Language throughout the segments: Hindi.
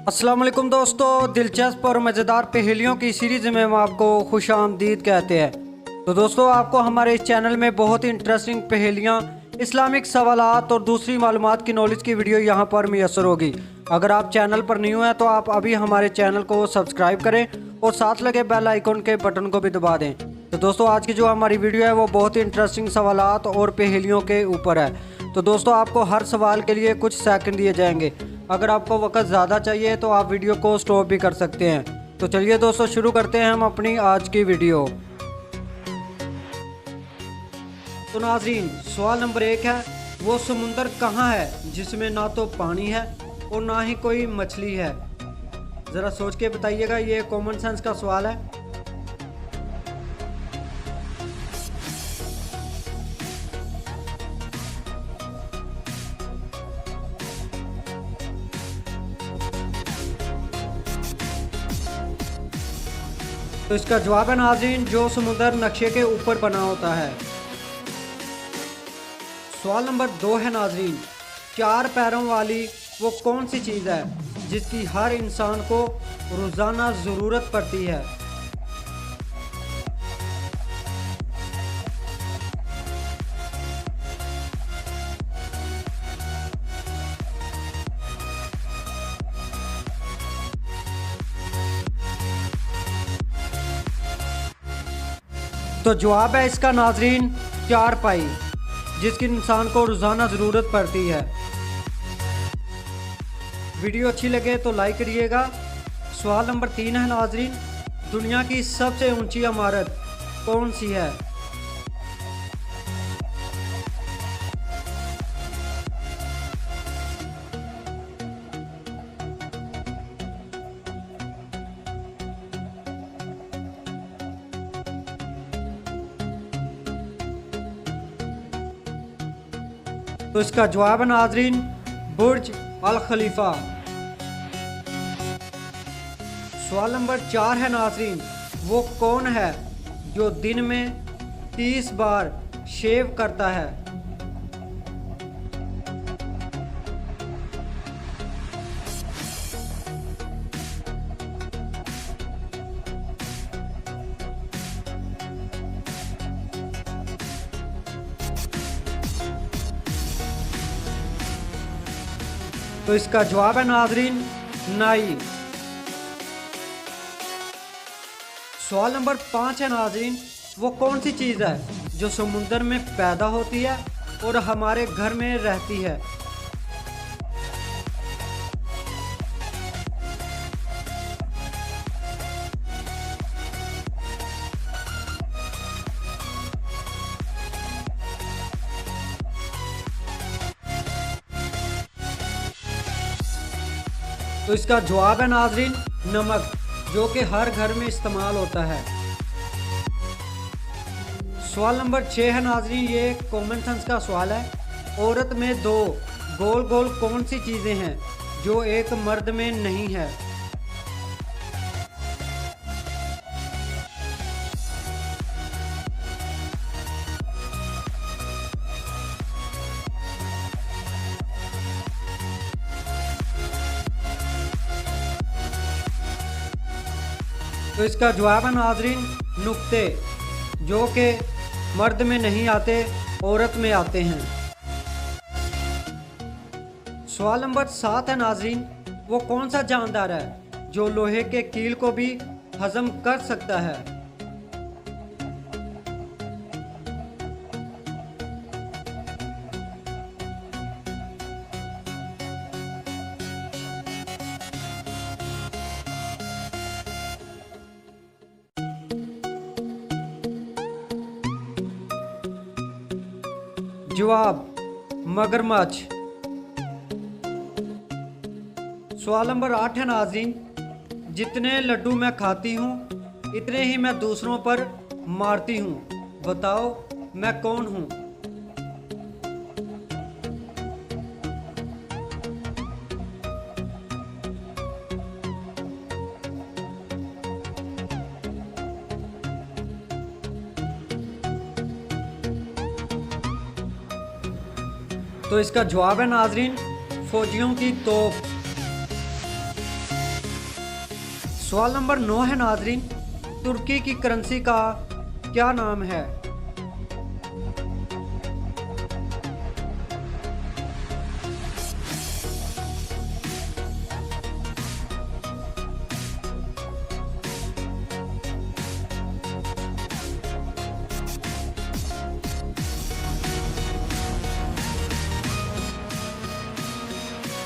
अस्सलाम वालेकुम दोस्तों, दिलचस्प और मज़ेदार पहेलियों की सीरीज़ में हम आपको खुशामदीद कहते हैं। तो दोस्तों, आपको हमारे इस चैनल में बहुत ही इंटरेस्टिंग पहेलियाँ, इस्लामिक सवालात और दूसरी मालूमात की नॉलेज की वीडियो यहाँ पर मैसर होगी। अगर आप चैनल पर न्यू हैं तो आप अभी हमारे चैनल को सब्सक्राइब करें और साथ लगे बेल आइकन के बटन को भी दबा दें। तो दोस्तों, आज की जो हमारी वीडियो है वो बहुत ही इंटरेस्टिंग सवालात और पहेलियों के ऊपर है। तो दोस्तों, आपको हर सवाल के लिए कुछ सेकंड दिए जाएंगे। अगर आपको वक्त ज़्यादा चाहिए तो आप वीडियो को स्टॉप भी कर सकते हैं। तो चलिए दोस्तों, शुरू करते हैं हम अपनी आज की वीडियो। तो नाज़रीन, सवाल नंबर 1 है, वो समुंदर कहाँ है जिसमें ना तो पानी है और ना ही कोई मछली है? ज़रा सोच के बताइएगा, ये कॉमन सेंस का सवाल है। तो इसका जवाब है नाज़रीन, जो समुंदर नक्शे के ऊपर बना होता है। सवाल नंबर 2 है नाज़रीन, 4 पैरों वाली वो कौन सी चीज़ है जिसकी हर इंसान को रोज़ाना ज़रूरत पड़ती है? तो जवाब है इसका नाज़रीन, चारपाई, जिसकी इंसान को रोज़ाना ज़रूरत पड़ती है। वीडियो अच्छी लगे तो लाइक करिएगा। सवाल नंबर 3 है नाज़रीन, दुनिया की सबसे ऊंची इमारत कौन सी है? तो इसका जवाब है नाज़रीन, बुर्ज अल खलीफा। सवाल नंबर 4 है नाज़रीन, वो कौन है जो दिन में 30 बार शेव करता है? तो इसका जवाब है नाज़रीन, नाई। सवाल नंबर 5 है नाज़रीन, वो कौन सी चीज़ है जो समुंदर में पैदा होती है और हमारे घर में रहती है? तो इसका जवाब है नाज़रीन, नमक, जो कि हर घर में इस्तेमाल होता है। सवाल नंबर 6 है नाज़रीन, ये कॉमन सेंस का सवाल है। औरत में 2 गोल गोल कौन सी चीज़ें हैं जो एक मर्द में नहीं है? तो इसका जवाब है नाज़रीन, नुक्ते, जो कि मर्द में नहीं आते, औरत में आते हैं। सवाल नंबर 7 है नाज़रीन, वो कौन सा जानदार है जो लोहे के कील को भी हजम कर सकता है? जवाब, मगरमच्छ। सवाल नंबर 8 है नाज़रीन, जितने लड्डू मैं खाती हूँ इतने ही मैं दूसरों पर मारती हूँ, बताओ मैं कौन हूँ? तो इसका जवाब है नाज़रीन, फौजियों की तोप। सवाल नंबर 9 है नाजरीन, तुर्की की करेंसी का क्या नाम है?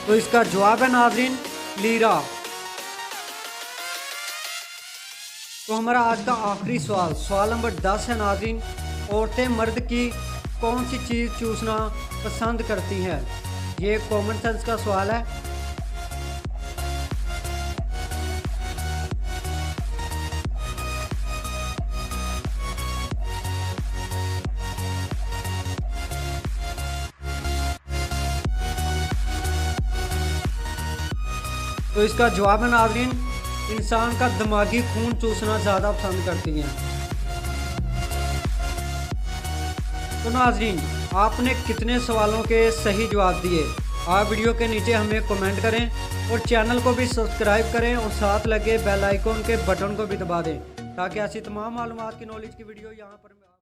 तो इसका जवाब है नाजरीन लीरा। तो हमारा आज का आखिरी सवाल, सवाल नंबर 10 है नाजरीन, औरतें मर्द की कौन सी चीज़ चूसना पसंद करती हैं? ये कॉमन सेंस का सवाल है। तो इसका जवाब है नाज़रीन इंसान का दिमागी खून चूसना ज़्यादा पसंद करती हैं। तो नाज़रीन आपने कितने सवालों के सही जवाब दिए? आप वीडियो के नीचे हमें कमेंट करें और चैनल को भी सब्सक्राइब करें और साथ लगे बेल आइकॉन के बटन को भी दबा दें ताकि ऐसी तमाम मालूमात की नॉलेज की वीडियो यहाँ पर